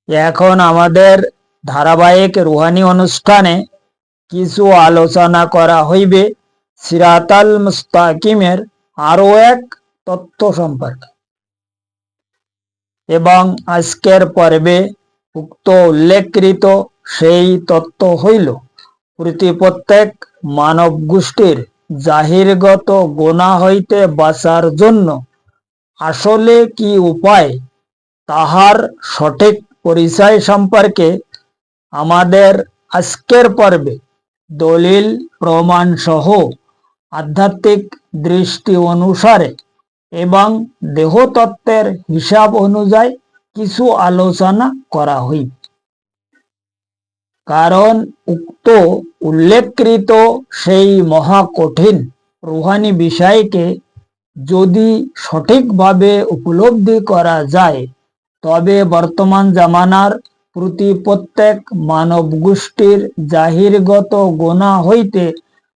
এখন আমাদের ধারাবাহিক রুহানি অনুষ্ঠানে কিছু আলোচনা করা হইবে সিরাতাল মুস্তাকিমের আরো এক তথ্য সম্পর্কে। এবং আজকের পর্বে উক্ত উল্লেখকৃত সেই তথ্য হইল প্রত্যেক মানব গোষ্ঠীর জাহিরগত গুনাহ হইতে বাঁচার জন্য আসলে কি উপায়, তাহার সঠিক পরিচয় সম্পর্কে আমাদের আজকের পর্বে দলিল প্রমাণ সহ আধ্যাত্মিক দৃষ্টি অনুসারে এবং দেহতত্ত্বের হিসাব অনুযায়ী কিছু আলোচনা করা হইবে। কারণ উক্ত উল্লেখকৃত সেই মহাকঠিন রুহানি বিষয়কে যদি সঠিকভাবে উপলব্ধি করা যায়, তবে বর্তমান জামানার প্রত্যেক মানব গোষ্ঠীর জাহিরগত গুনাহ হইতে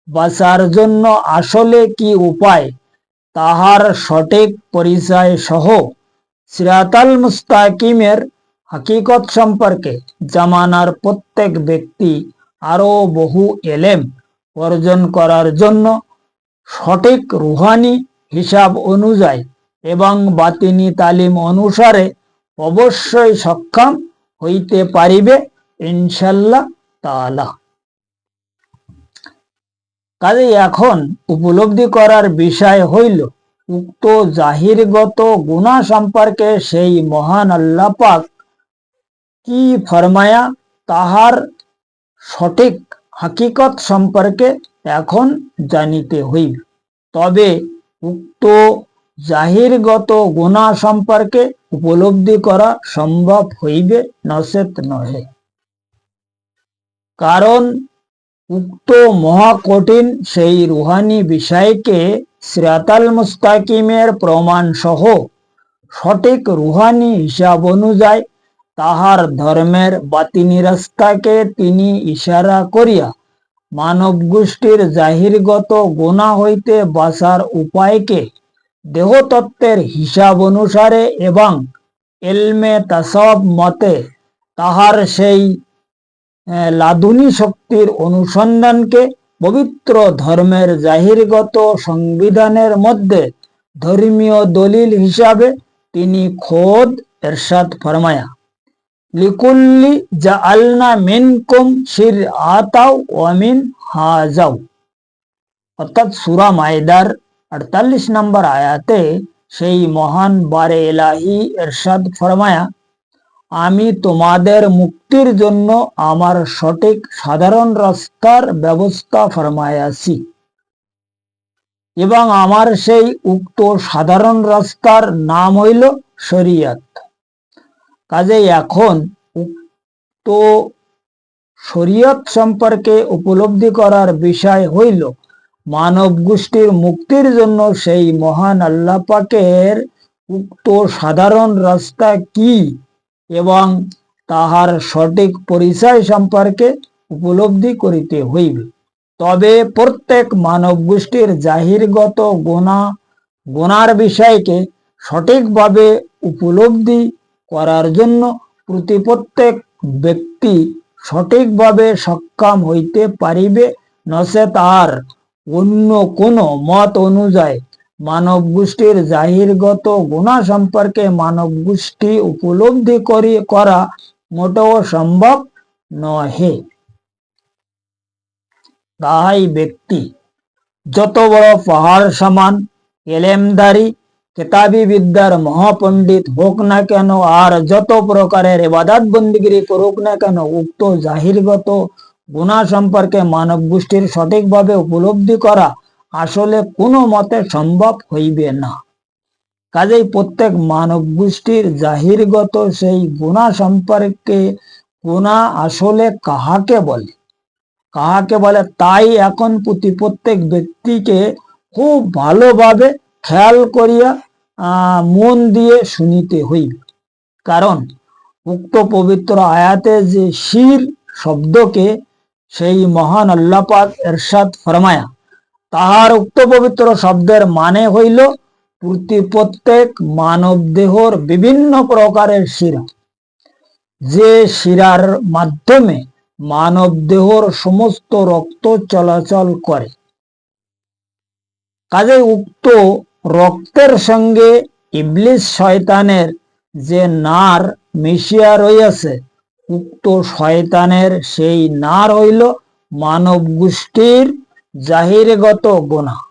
বাঁচার জন্য আসলে কি উপায়, তাহার সঠিক পরিচয় সহ সিরাতাল মুস্তাকিমের হাকিকত সম্পর্কে জামানার প্রত্যেক ব্যক্তি আরো বহু এলেম অর্জন করার জন্য সঠিক রুহানি হিসাব অনুযায়ী এবং বাতিনি তালিম অনুসারে অবশ্যই সক্ষম হইতে পারিবে ইনশাল্লাহ তাআলা। কাজে এখন উপলব্ধি করার বিষয় হইল উক্ত জাহিরগত গুনাহ সম্পর্কে সেই মহান আল্লাহ পাক কি ফরমায়া, তাহার সঠিক হাকিকত সম্পর্কে এখন জানিতে হইবে। তবে উক্ত জাহিরগত গুনাহ সম্পর্কে উপলব্ধি করা সম্ভব হইবে, নচেত নহে। কারণ উক্ত মহাকঠিন সেই রুহানি বিষয়কে সিরাতাল মুস্তাকিমের প্রমাণ সহ সঠিক রুহানি হিসাব অনুযায়ী তাহার ধর্মের বাতিনি রাস্তাকে তিনি ইশারা করিয়া মানব গোষ্ঠীর জাহিরগত গুনাহ হইতে বাঁচার উপায়কে দেহতত্ত্বের হিসাব অনুসারে এবং ইলমে তাসাউফ মতে তাহার সেই লাদুনী শক্তির অনুসন্ধানকে পবিত্র ধর্মের জাহিরগত সংবিধানের মধ্যে ধর্মীয় দলিল হিসাবে তিনি খোদ ইরশাদ ফরমায়া, লিকুল্লি জাআলনা মিনকুম শিরআতাও ওয়া মিনহাজাও। অর্থাৎ সূরা মাইদার 48 নম্বর আয়াতে সেই মহান বারে ইলাহি ইরশাদ ফরমায়া, আমি তোমাদের মুক্তির জন্য আমার সঠিক সাধারণ রাস্তার ব্যবস্থা ফরমায়াছি এবং আমার সেই উক্ত সাধারণ রাস্তার নাম হইল শরীয়ত। কাজেই এখন উক্ত শরীয়ত সম্পর্কে উপলব্ধি করার বিষয় হইল মানব গোষ্ঠীর মুক্তির জন্য সেই মহান আল্লাহ পাকের উক্ত সাধারণ রাস্তা কি এবং তাহার সঠিক পরিচয় সম্পর্কে উপলব্ধি করিতে হইবে। তবে প্রত্যেক মানব গোষ্ঠীর জাহিরগত গুনার বিষয়কে সঠিকভাবে উপলব্ধি করার জন্য প্রত্যেক ব্যক্তি সঠিকভাবে সক্ষম হইতে পারিবে, নচেত আর অন্য কোনো মত অনুযায়ী মানব গোষ্ঠীর জাহিরগত গুনাহ সম্পর্কে মানব গোষ্ঠী উপলব্ধি করা মোটেও সম্ভব নহে। তাই ব্যক্তি যত বড় পাহাড় সমান এলেমদারি কিতাবী বিদ্যার মহাপণ্ডিত হোক না কেন, আর যত প্রকারের ইবাদত বন্দিগিরি করুক না কেন, উক্ত জাহিরগত গুনাহ সম্পর্কে মানব গোষ্ঠীর সঠিকভাবে উপলব্ধি করা আসলে কোনো মতে সম্ভব হইবে না। কাজেই প্রত্যেক মানব গোষ্ঠীর জাহিরগত সেই গুনাহ সম্পর্কে গুনাহ আসলে কাহাকে বলে তাই এখন প্রত্যেক ব্যক্তিকে খুব ভালোভাবে খেয়াল করিয়া মন দিয়ে শুনিতে হইবে। কারণ উক্ত পবিত্র আয়াতে যে শির শব্দকে সেই মহান আল্লাহ পাক ইরশাদ ফরমায়া, তাহার উক্ত পবিত্র শব্দের মানে হইল প্রত্যেক মানব দেহর বিভিন্ন প্রকারের শিরা। যে শিরার মাধ্যমে মানব দেহর সমস্ত রক্ত চলাচল করে। কাজে উক্ত রক্তের সঙ্গে ইবলিস শয়তানের যে নার মিশিয়া রইয়াছে, উক্ত শয়তানের সেই নার হইল মানব গোষ্ঠীর জাহিরগত গুনাহ,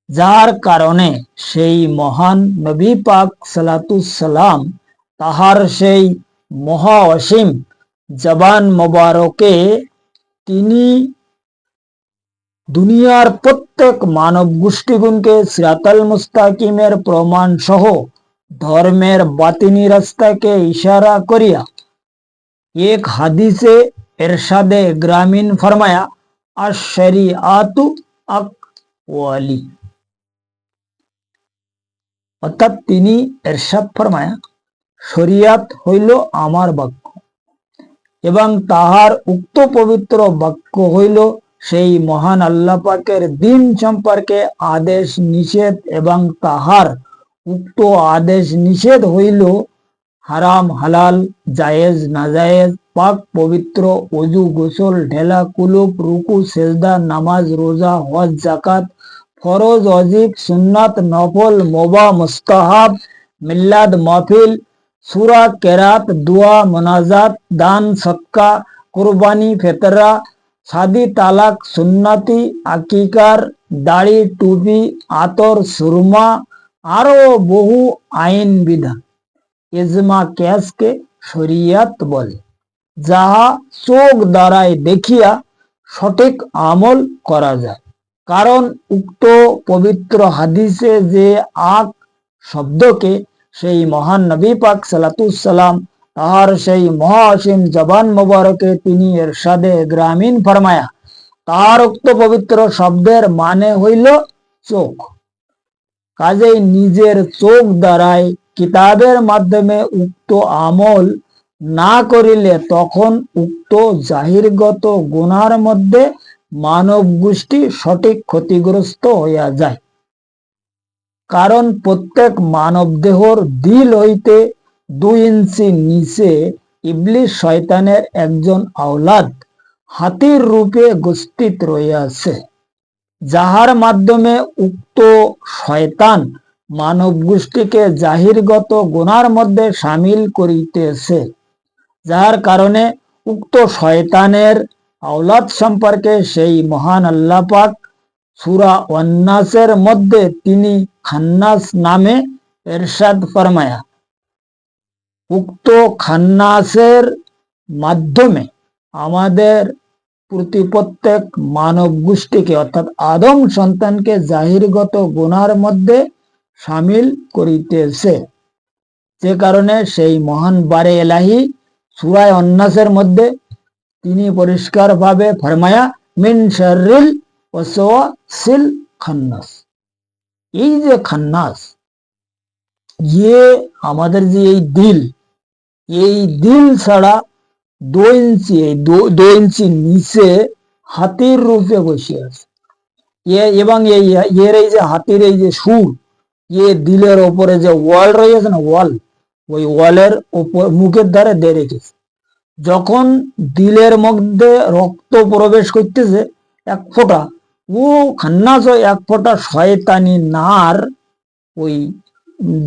যার কারণে সেই মহান নবী পাক সালাতুসালাম তাহার সেই মহা অসীম জবান মোবারকে তিনি দুনিয়ার প্রত্যেক মানব গোষ্ঠীগুণকে সিরাতাল মুস্তাকিমের প্রমাণ সহ ধর্মের বাতিনি রাস্তাকে ইশারা করিয়া এক হাদিসে এরশাদে গ্রামীণ ফরমায়া আশ-শরিআতু আকওয়ালি, অর্থাৎ তিনি এরশাদ ফরমায়া শরিয়াত হইল আমার বাক্য এবং তাহার উক্ত পবিত্র বাক্য হইল সেই মহান আল্লাহ পাকের দিন সম্পর্কে আদেশ নিষেধ, এবং তাহার উক্ত আদেশ নিষেধ হইল হারাম হালাল, জায়েজ নাজায়েজ, পাক পবিত্র, ওযু গোসল, ঢেলা কুলুপ, রুকু সেজদা, নামাজ রোজা হজ জাকাত, ফরজ ওয়াজিব সুন্নাত নফল মুবাহ মুস্তাহাব, মিল্লাদ মাহফিল, সূরা কেরাত, দোয়া মোনাজাত, দান সদকা, কুরবানি ফেতরা, শাদি তালাক, সুন্নতি, আকিকার, দাড়ি টুপি, আতর সুরমা, আরো বহু আইন বিধান ইজমা কেসকে শরিয়াত বলে, যাহা চোখ দ্বারাই দেখিয়া সঠিক আমল করা যায়। কারণ উক্ত পবিত্র হাদিসে যে আক শব্দকে সেই মহান নবী পাক সালাতুসালাম তাহার সেই মহা অসীম জবান মোবারকে তিনি এরশাদে গ্রামীণ ফরমায়া, তাহার উক্ত পবিত্র শব্দের মানে হইল চোখ। কাজেই নিজের চোখ দ্বারাই কিতাবের মাধ্যমে উক্ত আমল না করিলে তখন উক্ত জাহিরগত গুনার মধ্যে মানব গোষ্ঠী সঠিক ক্ষতিগ্রস্ত হইয়া যায়। কারণ প্রত্যেক মানব দেহর দিল হইতে 2 ইঞ্চি নিচে ইবলিস শয়তানের একজন আওলাদ হাতির রূপে উপস্থিত রইয়াছে, যাহার মাধ্যমে উক্ত শয়তান মানব গোষ্ঠীকে জাহিরগত গুনার মধ্যে সামিল করিতেছে, যার কারণে উক্ত শয়তানের আওলাদ সম্পর্কে সেই মহান আল্লাহ পাক সূরা ওয়ান-নাসের মধ্যে তিনি খান্নাস নামে এরশাদ ফরমায়া, উক্ত খান্নাসের মাধ্যমে আমাদের প্রত্যেক মানব গোষ্ঠীকে অর্থাৎ আদম সন্তানকে জাহিরগত গুনার মধ্যে সামিল করিতেছে। যে কারণে সেই মহান বারে এলাহি সূরা ওয়ান-নাসের মধ্যে তিনি পরিষ্কার ভাবে ফরমায়া মিন শাররিল ওয়াসওয়াসিল খান্নাস। এই যে খান্নাস, আমাদের যে এই দিল ছাড়া 2 ইঞ্চি দু ইঞ্চি নিচে হাতির রূপে বসে আছে, এবং এর এই যে হাতির এই যে সুর, দিলের ওপরে যে ওয়াল রয়েছে না, ওই ওয়ালের ওপর মুখের ধারে দিয়ে রেখেছে। যখন দিলের মধ্যে রক্ত প্রবেশ করতেছে এক ফোঁটা, ও খান্নাস এক ফোঁটা শয়তানি নার ওই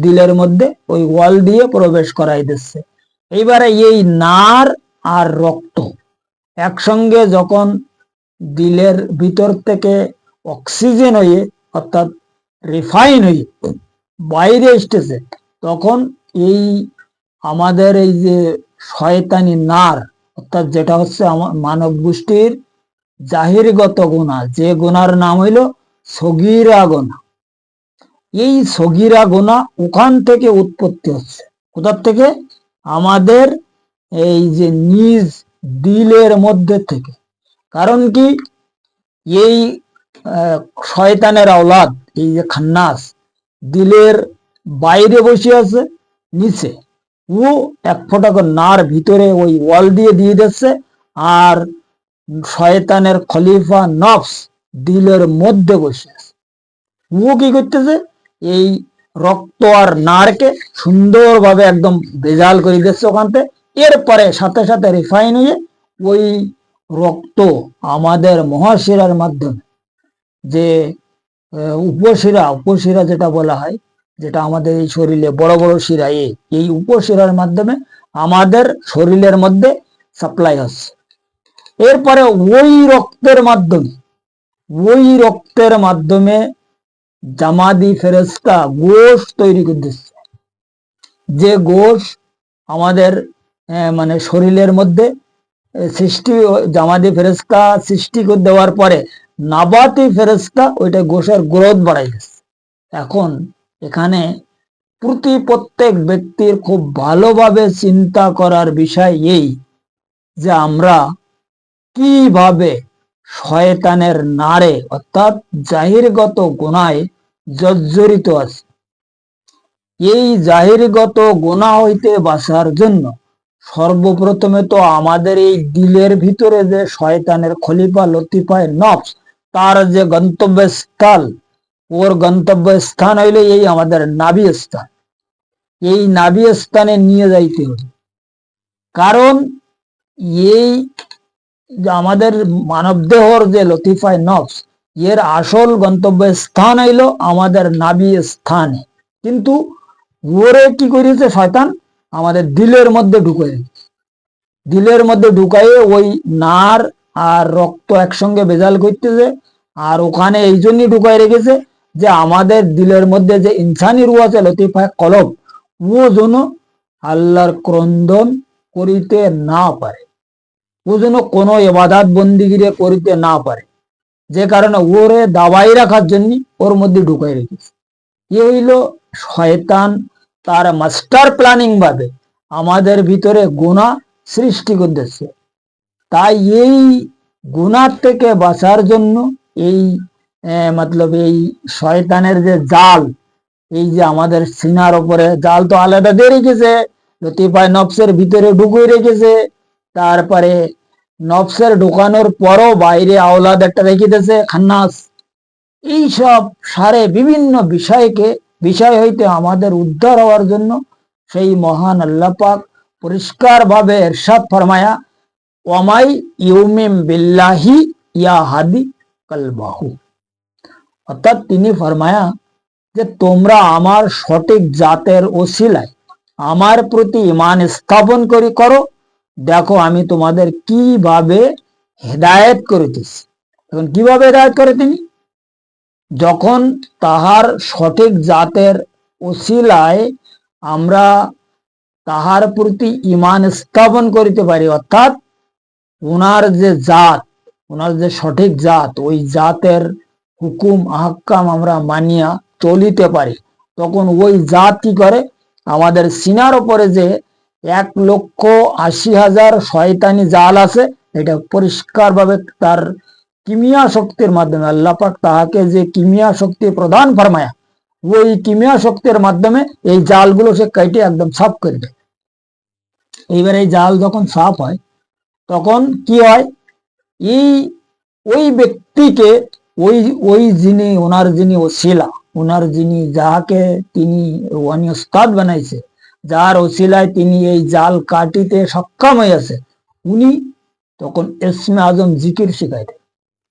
দিলের মধ্যে ওই ওয়াল দিয়ে প্রবেশ করাই দিচ্ছে। এইবারে এই নার আর রক্ত একসঙ্গে যখন দিলের ভিতর থেকে অক্সিজেন হয়ে অর্থাৎ রিফাইন হয়ে বাইরে এসতেছে, তখন এই আমাদের এই যে শয়তানি নার অর্থাৎ যেটা হচ্ছে মানব গোষ্ঠীর জাহিরগত গুনাহ, যে গুনার নাম হইল সগীরা গুনাহ, এই সগীরা গুনাহ ওখান থেকে উৎপত্তি হচ্ছে। কোথার থেকে? আমাদের এই যে নিজ দিলের মধ্যে থেকে। কারণ কি, এই শয়তানের আওলাদ এই যে খান্নাস দিলের বাইরে বসে আছে নিচে, ও এক ফোঁটা করে নার ভিতরে ওই ওয়াল দিয়ে দিচ্ছে, আর শয়তানের খলিফা নফস দিলের মধ্যে বসে আছে। ও কি করতেছে, এই রক্ত আর নারকে সুন্দরভাবে একদম ভেজাল করে দিচ্ছে ওখানতে। এরপরে সাথে সাথে রিফাইন হয়ে ওই রক্ত আমাদের মহাশিরার মাধ্যমে, যে উপশিরা যেটা বলা হয়, যেটা আমাদের এই শরীরে বড় বড় শিরা, এই উপশিরার মাধ্যমে আমাদের শরীরের মধ্যে সাপ্লাই হচ্ছে। এরপরে ওই রক্তের মাধ্যমে জামাদি ফেরেশতা গোশ তৈরি করে দিচ্ছে। যে গোশ আমাদের মানে শরীরের মধ্যে সৃষ্টি, জামাদি ফেরেশতা সৃষ্টি করে দেওয়ার পরে নাবাতি ফেরেশতা ওইটা গোশের গ্রোথ বাড়াই দিচ্ছে। এখন এখানে প্রত্যেক ব্যক্তির খুব ভালোভাবে চিন্তা করার বিষয় এই যে আমরা কিভাবে শয়তানের নারে অর্থাৎ জাহিরগত গুনাহে জর্জরিত আছে। এই জাহিরগত গুনাহ হইতে বাঁচার জন্য সর্বপ্রথমে তো আমাদের এই দিলের ভিতরে যে শয়তানের খলিফা লতিফায় নফস, তার যে গন্তব্যস্থল, ওর গন্তব্যস্থান হইলে এই আমাদের নাভি স্থান। এই নাভি স্থানে নিয়ে যাইতে হবে, কারণ এই আমাদের মানব দেহর যে লতিফায় নফস, এর আসল গন্তব্য স্থান হইল আমাদের নাভি স্থানে। কিন্তু ওরে কি করেছে শয়তান, আমাদের দিলের মধ্যে ঢুকাইয়ে ওই নার আর রক্ত একসঙ্গে ভেজাল করতেছে। আর ওখানে এই জন্যই ঢুকাই রেখেছে যে আমাদের দিলের মধ্যে যে ইনসানি রূহ আছে লতিফায় কলব, ও যেন আল্লাহর ক্রন্দন করিতে না পারে, ও যেন কোনো ইবাদত বন্দিগিরি করিতে না পারে। যে কারণে ওরে দাবাই রাখার জন্য ওর মধ্যে ঢুকাই রেখেছে। এ হইল শয়তান তার মাস্টার প্ল্যানিং ভাবে আমাদের ভিতরে গুনাহ সৃষ্টি করতেছে। তাই এই গুনাহ থেকে বাঁচার জন্য এই এই শয়তানের যে জাল, এই যে আমাদের সিনার উপরে জাল তো আলাদা দিয়ে রেখেছে, লতিফায় নফসের ভিতরে ঢুকিয়ে রেখেছে। তারপরে নফসের ঢুকানোর পরও বাইরে আওলাদ একটা রেখে দিয়েছে খান্নাস। এইসব সারে বিভিন্ন বিষয় হইতে আমাদের উদ্ধার হওয়ার জন্য সেই মহান আল্লাহ পাক পরিষ্কার ভাবে ইরশাদ ফরমায়া, ওয়ামাই ইউমিন বিল্লাহি ইয়া হাদি কলবাহু, অর্থাৎ তিনি ফরমায়া যে তোমরা আমার সঠিক জাতের ওসিলায় আমার প্রতি ঈমান স্থাপন করো, দেখো আমি তোমাদের কিভাবে হেদায়েত করিতেছি। এখন কিভাবে হেদায়েত করে তিনি, যখন তাহার সঠিক জাতের ওসিলায় আমরা তাহার প্রতি ঈমান স্থাপন করিতে পারি, অর্থাৎ ওনার যে জাত, ওনার যে সঠিক জাত, ওই জাতের হুকুম আহকাম আমরা মানিয়া চলিতে পারি, তখন ওই জাত কি করে, আমাদের সিনার উপরে যে 1,80,000 শয়তানি জাল আছে, এটা পরিষ্কার ভাবে তার কিমিয়া শক্তির মাধ্যমে আল্লাহ পাক তাহাকে যে কিমিয়া শক্তি প্রদান ফরমায়া, ওই কিমিয়া শক্তির মাধ্যমে এই জালগুলো সে কেটে একদম সাফ করে দেয়। এইবার এই জাল যখন সাফ হয় তখন কি হয়, ওই ব্যক্তিকে ওই যিনি ওনার যিনি ওসিলা, ওনার যিনি যাহাকে তিনি ওস্তাদ বানাইছে, যার ওসিলায় তিনি এই জাল কাটিতে সক্ষম হয়েছে, উনি তখন ইসমে আজম জিকির শিখাই দেয়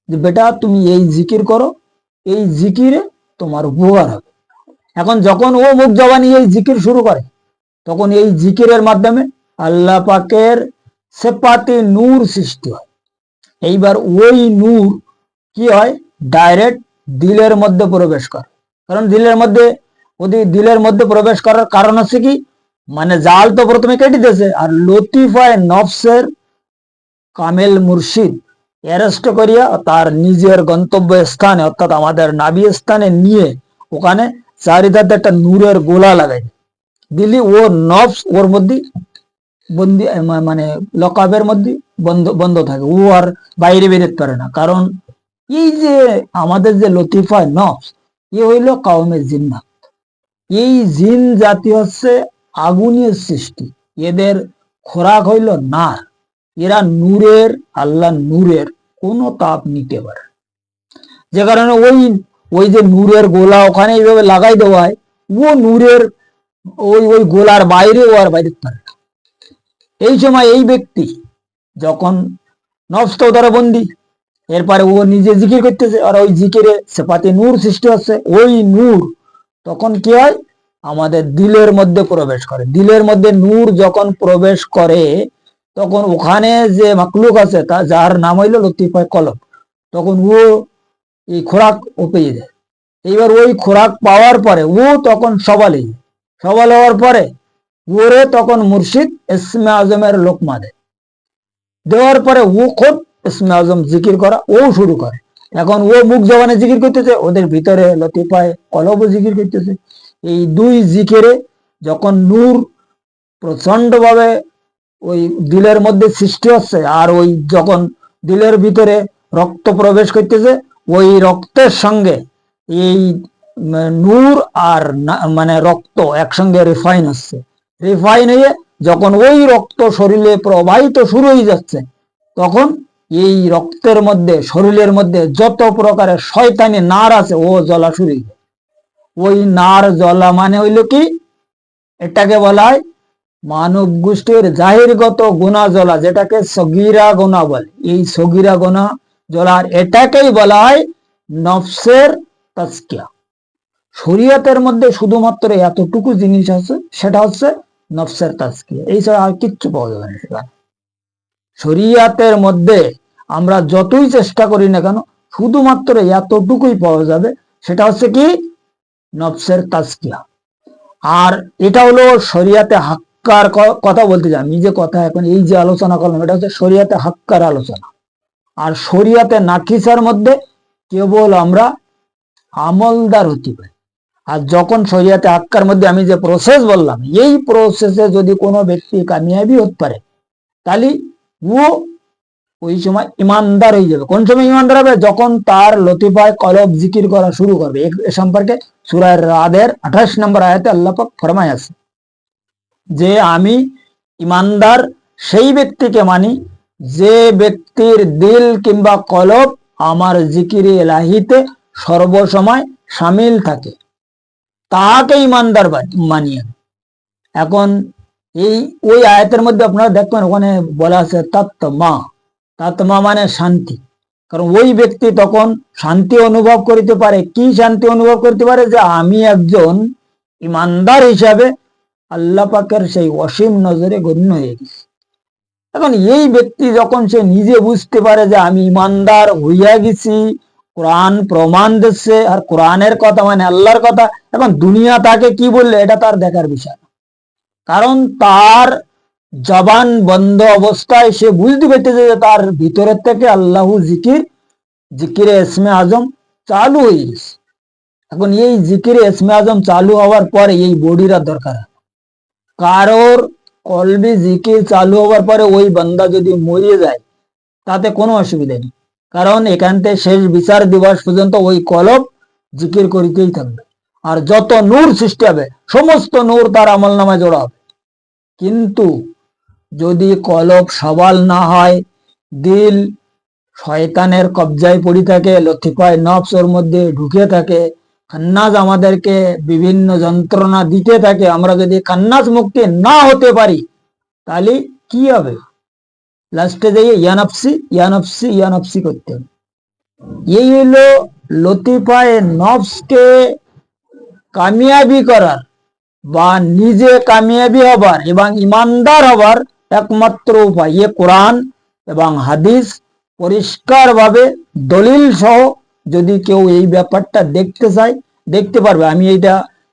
যে বেটা তুমি এই জিকির করো, এই জিকিরে তোমার উপকার হবে। এখন যখন ও মুখ জবানি এই জিকির শুরু করে, তখন এই জিকিরের মাধ্যমে আল্লাহ পাকের সেপাতি নূর সৃষ্টি হয়। এইবার ওই নূর কি হয়, ডাইরেক্ট দিলের মধ্যে প্রবেশ করে। কারণ দিলের মধ্যে প্রবেশ করার কারণ হচ্ছে কি, মানে জাল তো প্রথমে কেটে দিয়েছে, আর লতিফায় নফসের কামেল মুর্শিদ অ্যারেস্ট করিয়া তার নিজের গন্তব্য স্থানে অর্থাৎ আমাদের নাভি স্থানে নিয়ে ওখানে চারিধারে একটা নূরের গোলা লাগাই দিলি, ও নফস ওর মধ্যে বন্দি, মানে লকাবের মধ্যে বন্ধ থাকে, ও আর বাইরে বেরোতে পারে না। কারণ এই যে আমাদের যে লতিফায় নফস, এ হইল কাউমে জিন্নাত। এই জিন জাতি হচ্ছে আগুনের সৃষ্টি, এদের খোরাক হইল নার। এরা নূরের, আল্লাহ নূরের কোনো তাপ নিতে পারে, যে কারণে ওই যে নূরের গোলা ওখানে এইভাবে লাগাই দেওয়া হয়, ও নূরের ওই ওই গোলার বাইরে ও আর বাইরে পারে না। এই সময় এই ব্যক্তি যখন নফস তো দ্বারা বন্দি, এরপরে ও নিজে জিকির করতেছে, আর ওই জিকিরে সেপাতে নূর সৃষ্টি হচ্ছে। ওই নূর তখন কি হয়, আমাদের দিলের মধ্যে প্রবেশ করে। দিলের মধ্যে নূর যখন প্রবেশ করে তখন ওখানে যে মাকলুক আছে তা যার নাম হইল লতিফায় কলব, তখন ও এই খোরাক ও পেয়ে যায়। এইবার ওই খোরাক পাওয়ার পরে ও তখন সবাল হওয়ার পরে ওরে তখন মুর্শিদ ইসমে আজমের লোকমা দেয়। দেওয়ার পরে ও খুব ইসমে আজম জিকির করা ও শুরু করে। এখন ও মুখ জবানে জিকির করতেছে, ওদের ভিতরে লতিফায় কলব জিকির করতেছে। এই দুই জিকিরে যখন নূর প্রচন্ড ভাবে ওই দিলের মধ্যে সৃষ্টি হচ্ছে, আর ওই যখন দিলের ভিতরে রক্ত প্রবেশ করতেছে, ওই রক্তের সঙ্গে এই নূর আর মানে রক্ত একসঙ্গে রিফাইন হচ্ছে। রিফাইন হয়ে যখন ওই রক্ত শরীরে প্রবাহিত শুরু হয়ে যাচ্ছে, তখন এই রক্তের মধ্যে শরীরের মধ্যে যত প্রকারের শয়তানি নার আছে ও জ্বলা শুরু হয়ে যায়। ওই নার জ্বলা মানে হইল কি, এটাকে বলা হয় মানব গোষ্ঠীর জাহিরগত গুণা জ্বলা, যেটাকে সগিরা গোনা বলে। এই সগিরা গোনা জ্বলার এটাকেই বলা হয় নফসের তাজকিয়া। শরীয়তের মধ্যে শুধুমাত্র এতটুকু জিনিস আছে, সেটা হচ্ছে নফসের তাজকিয়া। এই ছাড়া আর কিচ্ছু পাওয়া যাবে না সেখানে। শরীয়তের মধ্যে আমরা যতই চেষ্টা করি না কেন, শুধুমাত্র এতটুকুই পাওয়া যাবে, সেটা হচ্ছে কি নফসের তাজকিয়া। আর এটা হলো শরিয়াতে হাক্কার কথা বলতে যাই। আমি যে কথা এখন এই যে আলোচনা করলাম, এটা হচ্ছে শরিয়াতে হাক্কার আলোচনা। আর শরিয়াতে নাকিসার মধ্যে কেবল আমরা আমলদার হতে পারি। আর যখন শরিয়াতে হাক্কার মধ্যে আমি যে প্রসেস বললাম, এই প্রসেসে যদি কোনো ব্যক্তি কামিয়াবি হতে পারে, তাহলে ও ওই সময় ইমানদার হয়ে যাবে। কোন সময় ইমানদার হবে? যখন তার লতিফায় কলব জিকির করা শুরু করবে। এ সম্পর্কে সূরা রাদের 28 নম্বর আয়াতে আল্লাহ পাক ফরমায় আছে যে আমি ইমানদার সেই ব্যক্তিকে মানি যে ব্যক্তির দিল কিংবা কলব আমার জিকিরে এলাহিতে সর্বসময় শামিল থাকে, তাকে ইমানদার মানি। এখন এই ওই আয়াতের মধ্যে আপনারা দেখবেন ওখানে বলা আছে তাত্মা। তাত্মা মানে শান্তি। কারণ ওই ব্যক্তি তখন শান্তি অনুভব করতে পারে। কি শান্তি অনুভব করতে পারে? যে আমি একজন ইমানদার হিসাবে আল্লাহ পাকের সেই অসীম নজরে গণ্য হয়ে গেছি। এখন এই ব্যক্তি যখন সে নিজে বুঝতে পারে যে আমি ইমানদার হইয়া গেছি, কোরআন প্রমাণ দিচ্ছে, আর কোরআনের কথা মানে আল্লাহর কথা, এখন দুনিয়া তাকে কি বললে এটা তার দেখার বিষয় না। কারণ তার জবান বন্ধ অবস্থায় সে বুঝতে পেরেছে যে তার ভিতরের থেকে আল্লাহ জিকিরে ইসমে আজম চালু হয়ে গেছে। এখন এই জিকিরে ইসমে আজম চালু হওয়ার পরে এই বডির দরকার। কারোর কলবি জিকির চালু হওয়ার পরে ওই বান্দা যদি মরিয়ে যায় তাতে কোনো অসুবিধা নেই, কারণ এখান থেকে শেষ বিচার দিবস পর্যন্ত ওই কলব জিকির করিতেই থাকবে। আর যত নূর সৃষ্টি হবে সমস্ত নূর তার আমল নামায় জোড়া হবে। কিন্তু যদি কলব সবাল না হয়, দিল শয়তানের কবজায় পড়ে থাকে, লতিফায় নফস ওর মধ্যে ঢুকে থাকে, খান্নাস আমাদেরকে বিভিন্ন যন্ত্রণা দিতে থাকে, আমরা যদি খান্নাস মুক্তি না হতে পারি তাহলে কি হবে? লাস্টে যাইয়ে ইয়ানফসি ইয়ানফসি ইয়ানফসি করতে হবে। এই হলো লতিফায় নফসকে কামিয়াবি করার বা নিজে কামিয়াবি হবার এবং ইমানদার হবার একমাত্র উপায়। এ কোরআন এবং হাদিস পরিষ্কার ভাবে দলিল সহ যদি কেউ এই ব্যাপারটা দেখতে চায় দেখতে পারবে। আমি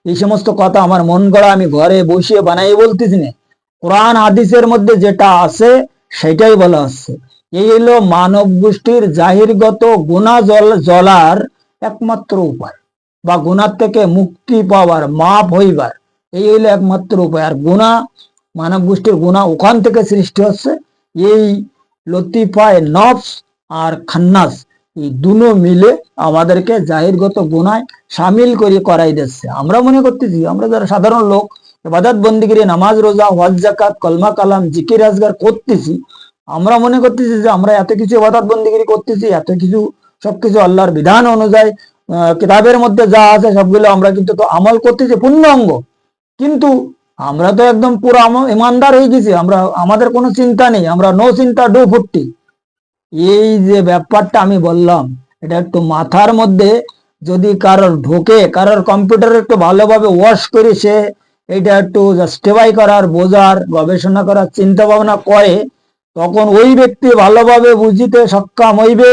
এই সমস্ত কথা আমার মন গড়া আমি ঘরে বসিয়ে বানাই বলতেছি না, কোরআন হাদিসের মধ্যে যেটা আছে সেটাই বলা হচ্ছে। এই হলো মানব গোষ্ঠীর জাহিরগত গুনাহ জ্বলার একমাত্র উপায়, বা গুনার থেকে মুক্তি পাওয়ার, মাপ হইবার এই হইলো একমাত্র উপায়। আর গুনাহ, মানব গোষ্ঠীর গুনাহ ওখান থেকে সৃষ্টি হচ্ছে। এই লতিফায় নফস আর খান্নাস এই দুনো মিলে আমাদেরকে জাহিরগত গুনায় সামিল করে করাই দিচ্ছে। আমরা মনে করতেছি, আমরা যারা সাধারণ লোক ইবাদত বন্দেগী, নামাজ রোজা হজ যাকাত কলমা কালাম জিকির আজগার করতেছি, আমরা মনে করতেছি যে আমরা এত কিছু ইবাদত বন্দেগী করতেছি, এত কিছু সবকিছু আল্লাহর বিধান অনুযায়ী কিতাবের মধ্যে যা আছে সবগুলো আমরা কিন্তু তো আমল করতেছি পূর্ণ অঙ্গ, কিন্তু আমরা তো একদম পুরো ইমানদার হয়ে গেছি, আমরা আমাদের কোনো চিন্তা নেই, আমরা নো চিন্তা ডু ফুর্তি। এই যে ব্যাপারটা আমি বললাম, এটা একটু মাথার মধ্যে যদি কারোর ঢোকে, কারোর কম্পিউটার একটু ভালোভাবে ওয়াশ করে সে এটা একটু জাস্টিফাই করার, বোঝার, গবেষণা করার চিন্তা ভাবনা করে, তখন ওই ব্যক্তি ভালোভাবে বুঝিতে সক্ষম হইবে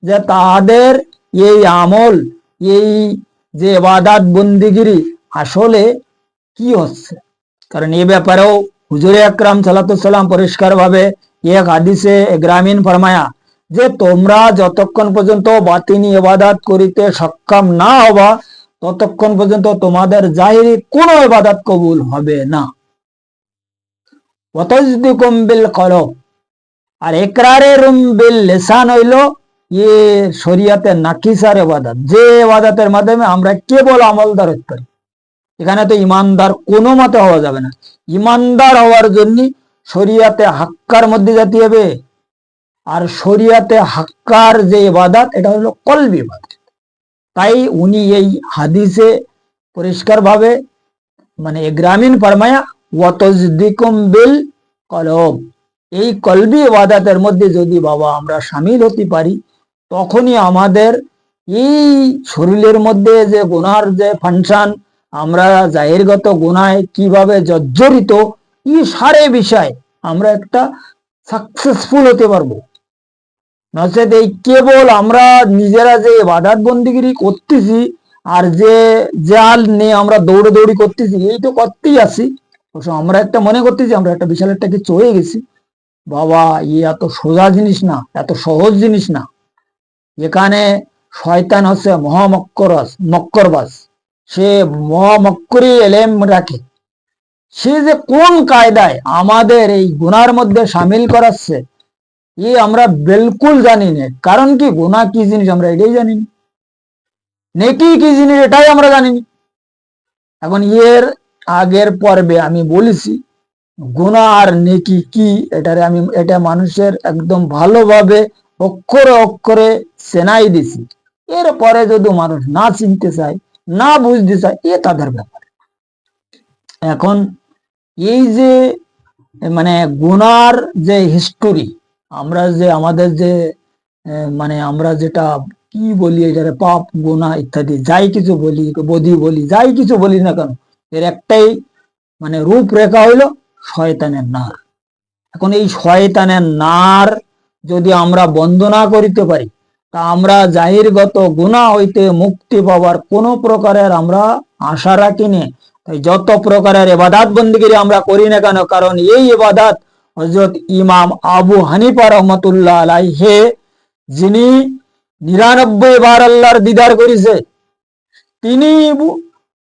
যে তাদের এই আমল, এই যে ইবাদত বন্দিগিরি আসলে কি হচ্ছে। কারণ এই ব্যাপারেও হুজুরে আকরাম সাল্লাল্লাহু সাল্লাম পরিষ্কার ভাবে এক হাদিসে গ্রামীণ ফরমায়া যে তোমরা যতক্ষণ পর্যন্ত বাতিনি ইবাদত করিতে সক্ষম না হবা ততক্ষণ পর্যন্ত তোমাদের জাহিরি কোনো ইবাদত কবুল হবে না। ওয়াতাজদিকুম বিল কলব, আর ইকরারুম বিল লিসান হইল ইয়ে শরীয়তে নাকিসার ইবাদত, যে ইবাদতের মাধ্যমে আমরা কেবল আমলদার হতে পারি। এখানে তো ইমানদার কোনো মতে হওয়া যাবে না। ইমানদার হওয়ার জন্য শরিয়াতে হাক্কার মধ্যে যেতে হবে, আর শরিয়াতে হাক্কার যে ইবাদত এটা হলো কলবি ইবাদত। তাই উনি এই হাদিসে পরিষ্কার ভাবে মানে গ্রামীণ ফরমায়া ওয়াতাজদিকুম বিল কলব, এই কলবি ইবাদতের মধ্যে যদি বাবা আমরা শামিল হতে পারি, তখনই আমাদের এই শরীরের মধ্যে যে গুনার যে ফাংশন, আমরা জাহিরগত গুনায় কিভাবে জর্জরিত, এই সারে বিষয় আমরা একটা সাকসেসফুল হতে পারবো। নচেত এই কেবল আমরা নিজেরা যে ইবাদত বন্দিগিরি করতেছি আর যে জাল নিয়ে আমরা দৌড়ি করতেছি, এই তো করতেই আছি, আমরা একটা মনে করতেছি আমরা একটা বিশাল একটা কিছু হয়ে গেছি। বাবা এত সোজা জিনিস না, এত সহজ জিনিস না। এখানে শয়তান হচ্ছে মক্করবাজ, সে মক্করি এলেম রাখে, সে যে কোন কায়দায় আমাদের এই গুনার মধ্যে সামিল করাচ্ছে আমরা বিলকুল জানি না। কারণ কি গুনাহ কি জিনিস আমরা এটাই জানি না, নেকি কি জিনিস এটাই আমরা জানি না। এখন এর আগের পর্বে আমি বলেছি গুনাহ আর নেকি কি, এটা মানুষের একদম ভালোভাবে অক্ষরে অক্ষরে চেনাই দিছি। এরপরে যদি মানুষ না চিনতে চায়, না বুঝতে চায়, তাদের ব্যাপার। এখন এই যে মানে গুনার যে হিস্টোরি, আমরা যে আমাদের যে মানে আমরা যেটা কি বলি, এটা পাপ গুনাহ ইত্যাদি যাই কিছু বলি, বলি যাই কিছু বলি না কেন, এর একটাই মানে রূপরেখা হইলো শয়তানের নার। এখন এই শয়তানের নার যদি আমরা বন্ধ না করিতে পারি, তা আমরা জাহিরগত গুনাহ হইতে মুক্তি পাওয়ার কোন প্রকারের আমরা আশা রাখি না। তাই যত প্রকারের ইবাদত বন্দেগী আমরা করি না কেন, কারণ এই ইবাদত হযরত ইমাম আবু হানিফা রহমাতুল্লাহ আলাইহি, যিনি 99 বার আল্লাহর দিদার করেছে, তিনি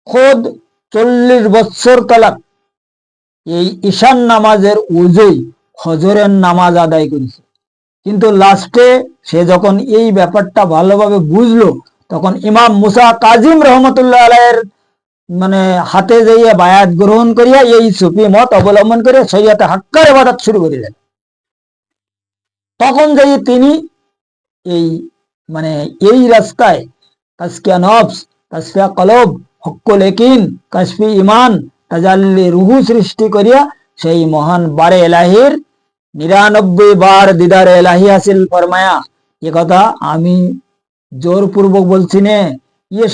খোদ 40 বছর তালাক এই ঈশান নামাজের উজুই ফজরের নামাজ আদায় করেছে। কিন্তু লাস্টে সে যখন এই ব্যাপারটা ভালোভাবে বুঝলো, তখন ইমাম মুসা কাজিম রহমতুল্লাহ আলাইহির মানে হাতে যাইয়া বায়াত গ্রহণ করিয়া এই সুফি মত অবলম্বন করে শরীয়তে হাক্কার ইবাদত শুরু করিলেন। তখন যাই তিনি এই মানে এই রাস্তায় তাজকিয়া নফস, তাসফিয়া কলব, হক্কুল ইয়াকিন, কাশফি ঈমান, তাজাল্লি রুহু সৃষ্টি করিয়া সেই মহান বারে এলাহির 99 বার দিদারে এলাহি হাসিল ফরমায়া। এ কথা আমি জোরপূর্বক বলছি না,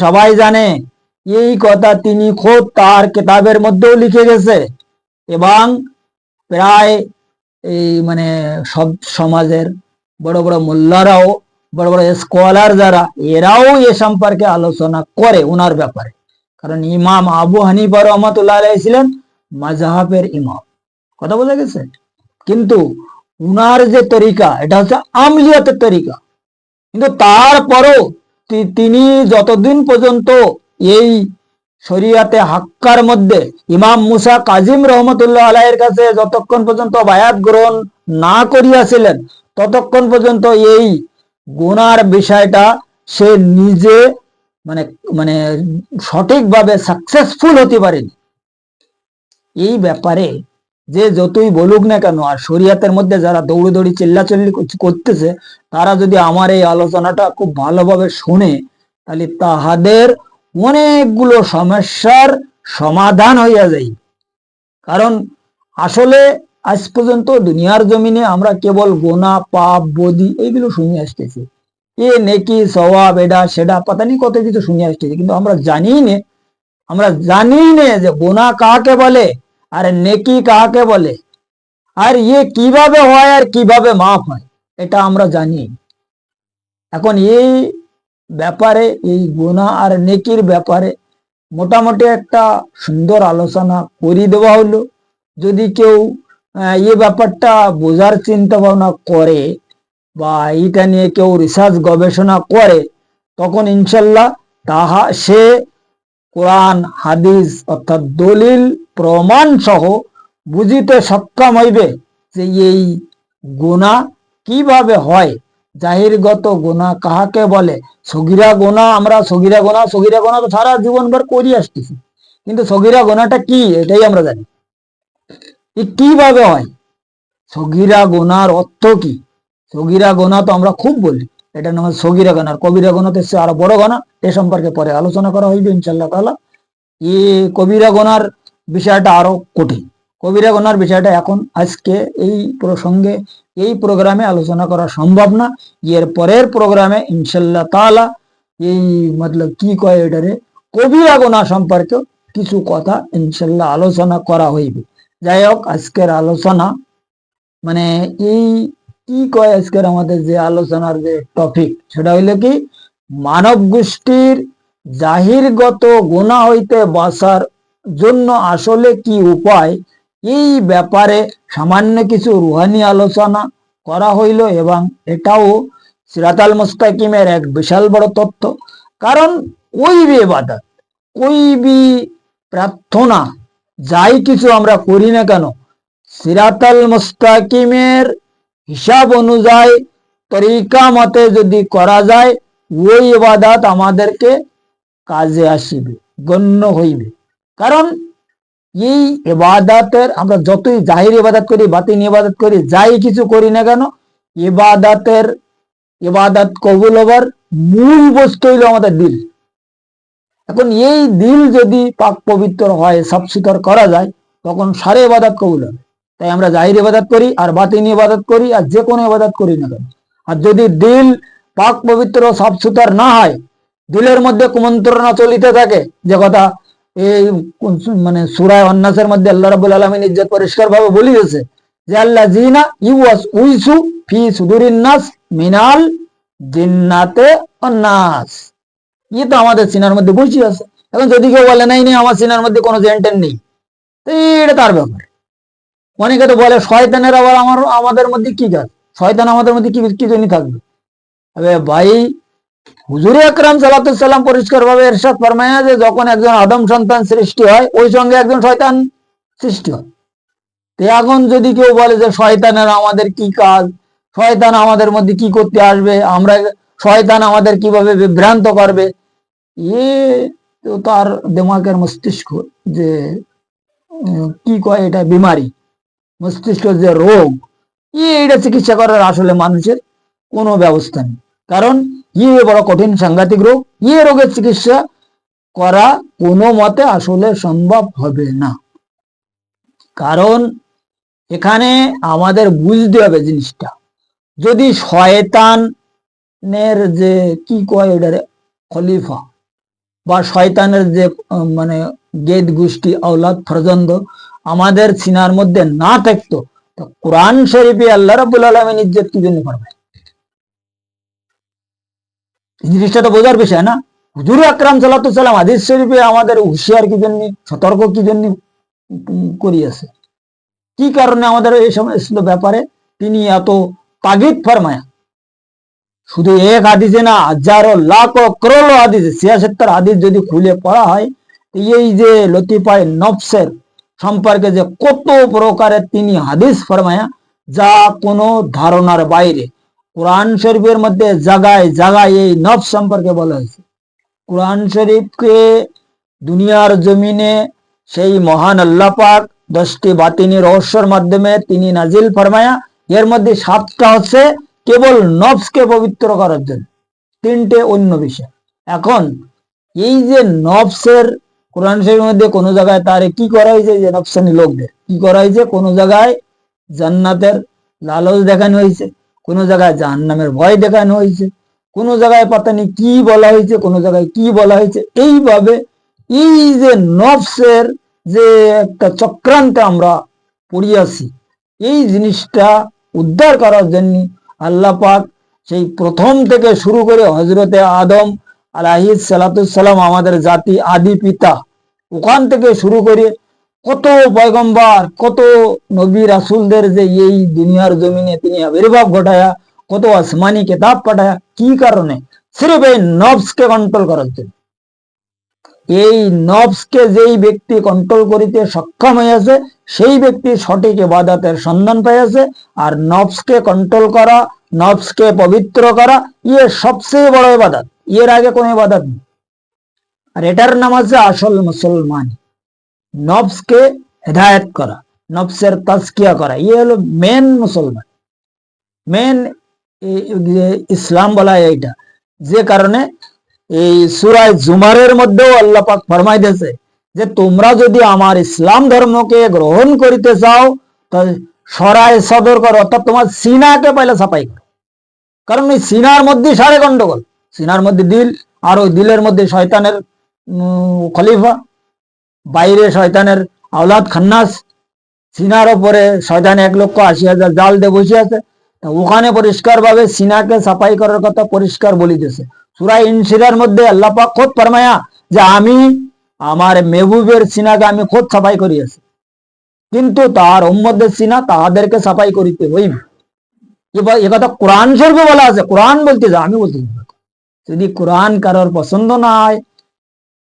সবাই জানে। এই কথা তিনি খোদ তার কিতাবের মধ্যেও লিখে গেছে, এবং প্রায় এই মানে সব সমাজের বড় বড় মোল্লারাও, বড় বড় স্কলার যারা, এরাও এ সম্পর্কে আলোচনা করে ওনার ব্যাপারে। কারণ ইমাম আবু হানিফা রহমাতুল্লাহ আলাইহি ছিলেন মাযহাবের ইমাম, কথা বোঝা গেছে। কিন্তু উনার যে তরিকা, এটা হচ্ছে আমলিয়াতের তরিকা। কিন্তু তারপরও তিনি যতদিন পর্যন্ত এই শরিয়াতে হাক্কার মধ্যে ইমাম মুসা কাজিম রহমতুল্লাহ আলাইহির কাছে যতক্ষণ পর্যন্ত বায়াত গ্রহণ না করিয়াছিলেন, ততক্ষণ পর্যন্ত এই গুনার বিষয়টা সে নিজে মানে মানে সঠিকভাবে সাকসেসফুল হতে পারেনি। এই ব্যাপারে যে যতই বলুক না কেন, আর শরিয়াতের মধ্যে যারা দৌড়ি চিল্লাচিল্লি করতেছে, তারা যদি আমার এই আলোচনাটা খুব ভালোভাবে শুনে, তাহলে তাহাদের অনেকগুলো সমস্যার সমাধান হইয়া যায়। কারণ আসলে আজ পর্যন্ত দুনিয়ার জমিনে আমরা কেবল গোনা, পাপ, বদি এইগুলো শুনে আসতেছি। এ নেকি, সওয়াব, এটা সেটা পাতানি কত কিছু শুনে আসতেছি, কিন্তু আমরা জানি না যে গোনা কাকে বলে আর নেকি কাকে বলে, আর ইয়ে কিভাবে হয় আর কিভাবে মাফ হয়, এটা আমরা জানি। এখন এই ব্যাপারে, এই গুনাহ আর নেকির ব্যাপারে মোটামুটি একটা সুন্দর আলোচনা করে দেওয়া হলো। যদি কেউ এই ব্যাপারটা বোঝার চিন্তা ভাবনা করে বা এটা নিয়ে কেউ রিসার্চ গবেষণা করে, তখন ইনশাল্লাহ সে কোরআন, হাদিস অর্থাৎ দলিল প্রমাণ সহ বুঝিতে সক্ষম হইবে যে এই গুনাহ কিভাবে হয়, জাহিরগত গুনাহ কাহাকে বলে, সগীরা গুনাহ। আমরা সগীরা গুনাহ তো সারা জীবনভর করি আসতেছি, কিন্তু সগীরা গুনাহটা কি এটাই আমরা জানি। কিভাবে হয়, সগীরা গুনাহর অর্থ কি? সগীরা গুনাহ তো আমরা খুব বলি, এটা নাম সগীরা গুনাহ। কবিরা গুনাহ তো আরো বড় গুনাহ, এ সম্পর্কে পরে আলোচনা করা হইবে ইনশাআল্লাহ তাআলা। কবিরা গুনাহর বিষয়টা আরো কঠিন। কবিরা গুনাহর বিষয়টা এখন আজকে এই প্রসঙ্গে এই প্রোগ্রামে আলোচনা করা সম্ভব না। এর পরের প্রোগ্রামে ইনশাআল্লাহ তাআলা এই মতলব কি কয় এটারে কবিরা গুনাহ সম্পর্কে কিছু কথা ইনশাআল্লাহ আলোচনা করা হইবে। যাই হোক, আজকের আলোচনা মানে এই কি কয় আজকের আমাদের যে আলোচনার যে টপিক, সেটা হইলো কি মানব গোষ্ঠীর জাহিরগত গুনাহ হইতে বাঁচার জন্য আসলে কি উপায়, এই ব্যাপারে সামান্য কিছু রুহানি আলোচনা করা হইল। এবং এটাও সিরাতাল মুস্তাকিমের এক বিশাল বড় তথ্য। কারণ ওই ইবাদত, ওই প্রার্থনা, যাই কিছু আমরা করি না কেন, সিরাতাল মুস্তাকিমের হিসাব অনুযায়ী তরিকা মতে যদি করা যায়, ওই ইবাদত আমাদেরকে কাজে আসিবে, গণ্য হইবে। কারণ এই ইবাদতের আমরা যতই জাহির ইবাদত করি, বাতিন ইবাদত করি, যাই কিছু করি না কেন, ইবাদত কবুল হবার মূল বস্তু হইল আমাদের দিল। এখন এই দিল যদি পাক পবিত্র হয়, সাফ সুতর করা যায়, তখন সারে ইবাদত কবুল হবে। তাই আমরা জাহির ইবাদত করি আর বাতিন ইবাদত করি আর যে কোনো ইবাদত করি না কেন, আর যদি দিল পাক পবিত্র সাফ সুতর না হয়, দিলের মধ্যে কুমন্ত্রণা চলিতে থাকে, যে কথা এই মানে সূরা আন-নাসের মধ্যে আল্লাহ রাব্বুল আলামিন ইজ্জত পরিষ্কার ভাবে বলিয়েছে যে আল্লাযিনা ইউসু ফি সুদুরিন নাস মিনাল জিন্নাতে ওয়ান নাস। তো আমাদের সিনার মধ্যে বসে আছে। এখন যদি কেউ বলে নাই আমার সিনার মধ্যে কোনো জেন্টেন নেই, তো এটা তার ব্যাপার। অনেকে তো বলে শয়তানের আবার আমাদের মধ্যে কি কাজ, শয়তান আমাদের মধ্যে কি জন্য থাকবে? ভাই, হুজুরে আকরাম সাল্লাল্লাহু আলাইহি সাল্লাম পরিষ্কার ভাবে ইরশাদ ফরমায়া যে যখন একজন আদম সন্তান সৃষ্টি হয়, ওই সঙ্গে একজন শয়তান সৃষ্টি হয়। তো এখন যদি কেউ বলে যে শয়তানের আমাদের কি কাজ, শয়তান আমাদের মধ্যে কি করতে আসবে, আমরা শয়তান আমাদের কিভাবে বিভ্রান্ত করবে, তো তার দিমাগের মস্তিষ্ক যে কি কয় এটা বিমারি, মস্তিষ্ক যে রোগ, এটা চিকিৎসা করার আসলে মানুষের কোনো ব্যবস্থা নেই। কারণ বড় কঠিন সাংঘাতিক রোগ, রোগের চিকিৎসা করা কোনো মতে আসলে সম্ভব হবে না। কারণ এখানে আমাদের বুঝতে হবে জিনিসটা, যদি শয়তানের যে কি কয় এটারে খলিফা বা শয়তানের যে মানে গেদ গোষ্ঠী আওলাদ ফরজন্দ আমাদের সিনার মধ্যে না থাকতো, তো কোরআন শরীফে আল্লাহ রাব্বুল আলামিন ইজ্জত কি জন্য করবে? জিনিসটা তো বোঝার বিষয় না। হুজুর আকরাম সাল্লাল্লাহু আলাইহি সাল্লাম হাদিস শরীফে আমাদের হুঁশিয়ার কি জন্য, সতর্ক কি জন্য করিয়েছে, কি কারণে আমাদের এই সমস্ত ব্যাপারে তিনি এত তাগিদ ফরমায়া। শুধু এক হাদিসে না, হাজারো লাখো করোড়ো হাদিসে, ৭৬ হাদিস যদি খুলে পড়া হয়, এই যে লতিফায়ে নফসের সম্পর্কে যে কত প্রকারের তিনি হাদিস ফরমায়া, যা কোনো ধারণার বাইরে। কোরআন শরীফের মধ্যে জায়গায় জায়গায় এই নফস সম্পর্কে বলা হয়েছে। কোরআন শরীফকে দুনিয়ার জমিনে সেই মহান আল্লাহ পাক 10টি বাতিনি রহস্যের মাধ্যমে তিনি নাজিল ফরমায়া। এর মধ্যে 7টা হচ্ছে কেবল নফসকে পবিত্র করার জন্য, 3টে অন্য বিষয়। এখন এই যে নফসের কোরআন শরীফের মধ্যে কোনো জায়গায় তারে কি করা হয়েছে, যে নফসানি লোকদের কি করা হয়েছে, কোনো জায়গায় জান্নাতের লালচ দেখানো হয়েছে, কোনো জায়গায় জাহান্নামের ভয় দেখানো হয়েছে, কোনো জায়গায় পাতানি কি বলা হয়েছে, কোনো জায়গায় কি বলা হয়েছে। এইভাবে এই যে নফসের যে একটা চক্রান্তে আমরা পড়িয়াছি, এই জিনিসটা উদ্ধার করার জন্য আল্লাহ পাক সেই প্রথম থেকে শুরু করে হজরতে আদম আলাইহিস সালাতুসসালাম, আমাদের জাতি আদি পিতা, ওখান থেকে শুরু করে কত পয়গম্বর, কত নবী রাসূলদের যে এই দুনিয়ার জমিনে তিনি আবির্ভাব ঘটায়া, কত আসমানি কিতাব পাঠায়া, কি কারণে? সির্ফ এই নফসকে কন্ট্রোল করার জন্য। এই নফসকে যেই ব্যক্তি কন্ট্রোল করিতে সক্ষম হয়েছে, সেই ব্যক্তি সঠিক ইবাদতের সন্ধান পেয়েছে। আর নফসকে কন্ট্রোল করা, নফসকে পবিত্র করা, ইয়ে সবচেয়ে বড় ইবাদত, এর আগে কোনো ইবাদত নেই। আর এটার নাম আছে আসল মুসলমান। নফসকে হেদায়েত করা, নফসের তাজকিয়া করা, ইয়ে হলো মেন মুসলমান, মেন ইসলাম বলা হয় এইটা। যে কারণে এই সূরা জুমারের মধ্যেও আল্লাহ পাক ফরমাই দিয়েছে যে তোমরা যদি আমার ইসলাম ধর্মকে গ্রহণ করিতে চাও, তাহলে সরায় সদর করো, অর্থাৎ তোমার সিনাকে পয়লা সাফাই করো। কারণ ওই সিনার মধ্যে সারে গন্ডগোল, সিনার মধ্যে দিল, আর ওই দিলের মধ্যে শয়তানের খলিফা, বাইরে শয়তানের আওলাদ খান্নাস, সিনার ওপরে শয়তান 1,80,000 জাল দিয়ে বসে আছে। ওখানে পরিষ্কার ভাবে সিনাকে সাফাই করার কথা পরিষ্কার বলিতেছে। সূরা ইনশিরার মধ্যে আল্লাহ পাক খোদ ফরমায়া যে আমি আমার মেহবুবের সিনাকে আমি খোদ সাফাই করিয়াছি, কিন্তু তার উম্মতের সিনা তাহাদেরকে সাফাই করিতে হইবে। এ কথা কোরআন শরীফে বলা আছে, কোরআন বলতেছে, আমি বলতেছি। যদি কোরআন কারোর পছন্দ না হয়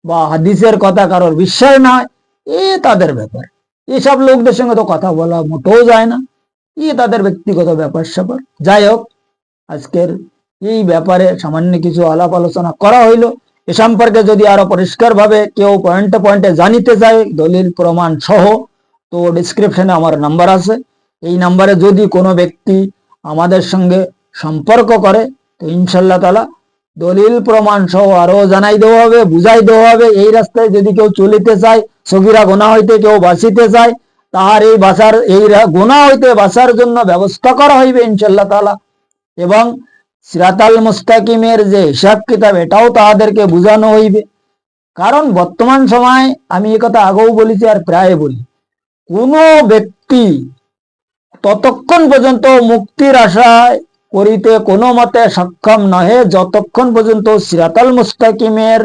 বা হাদিসের কথা কারোর বিশ্বাস না হয়, এ তাদের ব্যাপার। এসব লোকদের সঙ্গে তো কথা বলা মোটেও যায় না, এ তাদের ব্যক্তিগত ব্যাপার স্যাপার। যাই হোক, আজকের এই ব্যাপারে সামান্য কিছু আলাপ আলোচনা করা হইলো। এ সম্পর্কে যদি আরো পরিষ্কার ভাবে কেউ পয়েন্টে পয়েন্টে জানিতে চায় দলিল প্রমাণ সহ, তো ডিসক্রিপশনে আমার নাম্বার আছে। এই নাম্বারে যদি কোনো ব্যক্তি আমাদের সঙ্গে সম্পর্ক করে, তো ইনশাল্লাহ তাআলা দলিল প্রমাণ সহ আরো জানাই দেওয়া হবে, বুঝাই দেওয়া হবে। এই রাস্তায় যদি কেউ চলিতে চায়, সগীরা গুনাহ হইতে কেউ বাঁচিতে চায়, তাহার এই বাঁচার, এই গুনাহ হইতে বাঁচার জন্য ব্যবস্থা করা হইবে ইনশাল্লাহ তাআলা। এবং সিরাতাল মুস্তাকিমের যে হিসাব কিতাব, এটাও তাদেরকে বুঝানো হইবে। কারণ বর্তমান সময়, আমি এই কথা আগেও বলেছি আর প্রায় বলি, কোনো ব্যক্তি ততক্ষণ পর্যন্ত মুক্তির আশায় করিতে কোনো মতে সক্ষম নহে যতক্ষণ পর্যন্ত সিরাতাল মুস্তাকিমের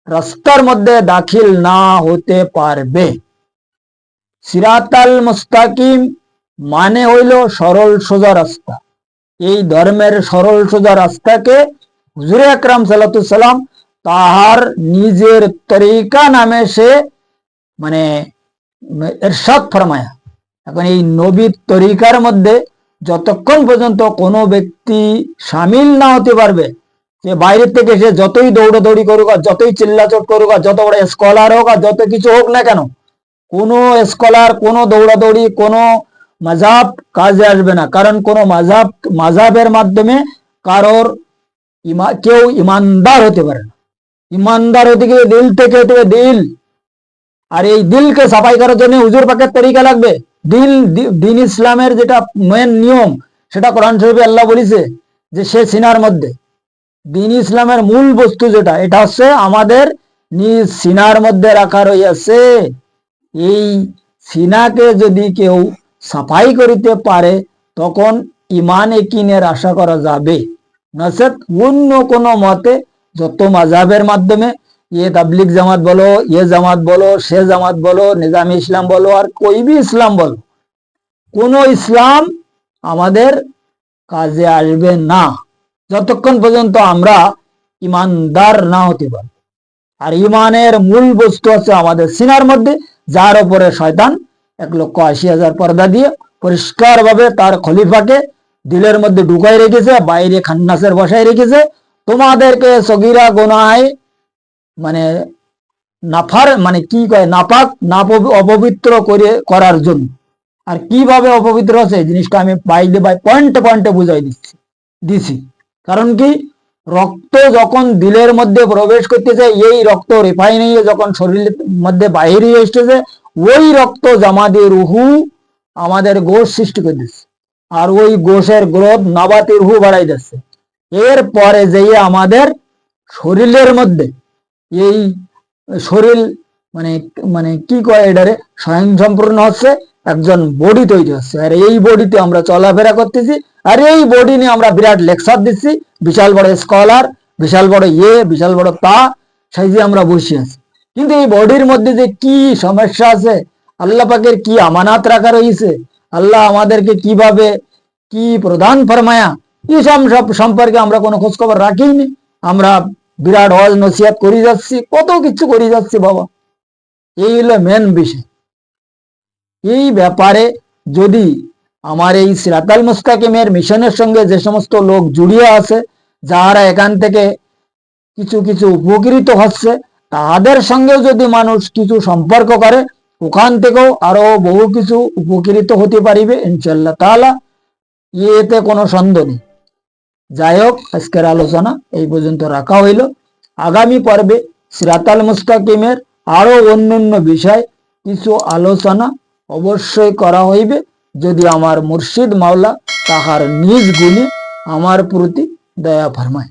রাস্তার মধ্যে দাখিল না হতে পারবে। সিরাতাল মুস্তাকিম মানে হইল সরল সোজা রাস্তা। এই ধর্মের সরল সোজা রাস্তাকে হুজুরে আকরাম সাল্লাল্লাহু আলাইহি সাল্লাম তাহার নিজের তরিকা নামে সে মানে ইরশাদ ফরমায়া। এখন এই নবীর তরিকার মধ্যে যতক্ষণ পর্যন্ত কোনো ব্যক্তি সামিল না হতে পারবে, সে বাইরে থেকে সে যতই দৌড়াদৌড়ি করুক, আর যতই চিল্লাচট করুক, আর যত বড় স্কলার হোক, আর যত কিছু হোক না কেন, কোনো স্কলার, কোনো দৌড়াদৌড়ি, কোনো মাযহাব কাজে আসবে না। কারণ কোনো মাযহাবের মাধ্যমে কারোর কেউ ইমানদার হতে পারে না। ইমানদার হতে গিয়ে দিল থেকে হতে হবে, দিল। আর এই দিলকে সাফাই করার জন্য হুজুর পাকের তরিকা লাগবে। দিন ইসলামের যেটা মেন নিয়ম, সেটা কোরআন শরীফে আল্লাহ বলেছে যে সে সিনার মধ্যে। দিন ইসলামের মূল বস্তু যেটা, এটা হচ্ছে আমাদের নিজ সিনার মধ্যে রাখা রয়েছে। এই সিনাকে যদি কেউ সাফাই করিতে পারে, তখন ইমান একিনের আশা করা যাবে। নচেত অন্য কোনো মতে, যত মাযহাবের মাধ্যমে, ये तबलीग जमात बोलो, ये जमात बोलो, সে জামাত বলো, নিজামী ইসলাম বলো, আর কইবি ইসলাম বলো, কোন ইসলাম আমাদের কাজে আসবে না যতক্ষণ পর্যন্ত আমরা ইমানদার না হতে পারি। আর ইমানের মূল বস্তু আছে আমাদের সিনার মধ্যে, যার উপরে শয়তান 1,80,000 পর্দা দিয়ে পরিষ্কার ভাবে তার খলিফাকে দিলের মধ্যে ঢুকাই রেখেছে, বাইরে খান্নাসের বসাই রেখেছে। তোমাদেরকে সগীরা গুনাহে মানে নাফার মানে কি কয়, নাপাক অপবিত্র করার জন্য। আর কিভাবে অপবিত্র আছে জিনিসটা আমি বাইরে পয়েন্টে পয়েন্টে বুঝাই দিছি। কারণ কি, রক্ত যখন দিলের মধ্যে প্রবেশ করতেছে, এই রক্ত রিফাইন হয়ে যখন শরীরের মধ্যে বাহির হয়ে এসতেছে, ওই রক্ত জমা দিয়ে রুহু আমাদের গোশ সৃষ্টি করে দিচ্ছে, আর ওই গোশের গ্রোথ নাবাতি রুহু বাড়াই যাচ্ছে। এরপরে যেয়ে আমাদের শরীরের মধ্যে এই শরীর মানে মানে কি কয় এটারে স্বয়ং সম্পূর্ণ হচ্ছে, একজন বডি তৈরি হচ্ছে। আর এই বডিতে আমরা চলাফেরা করতেছি, আর এই বডি নিয়ে আমরা বিরাট লেকচার দিচ্ছি, বিশাল বড় স্কলার, বিশাল বড় বিশাল বড় তা, সেই যে আমরা বসে আছি। কিন্তু এই বডির মধ্যে যে কি সমস্যা আছে, আল্লাহ পাকের কি আমানাত রাখা রয়েছে, আল্লাহ আমাদেরকে কিভাবে কি প্রদান ফরমায়া, এই সব সম্পর্কে আমরা কোনো খোঁজ খবর রাখিনি। আমরা বিরাট হজ নসিহত করে যাচ্ছি, কত কিছু করে যাচ্ছি বাবা। এই হলো মেন বিষয়। এই ব্যাপারে যদি আমার এই সিরাতাল মুস্তাকিমের মিশনের সঙ্গে যে সমস্ত লোক জুড়িয়ে আছে, যারা এখান থেকে কিছু কিছু উপকৃত হচ্ছে, তাদের সঙ্গে যদি মানুষ কিছু সম্পর্ক করে, ওখান থেকেও আরো বহু কিছু উপকৃত হতে পারিবে ইনশাআল্লাহ তাআলা, এতে কোনো সন্দেহ নেই। যাই হোক, আজকের আলোচনা এই পর্যন্ত রাখা হইল। আগামী পর্বে সিরাতাল মুস্তাকিমের আরো অন্যান্য বিষয় কিছু আলোচনা অবশ্যই করা হইবে, যদি আমার মুর্শিদ মাওলা তাহার নিজ গুণে আমার প্রতি দয়া ফরমায়।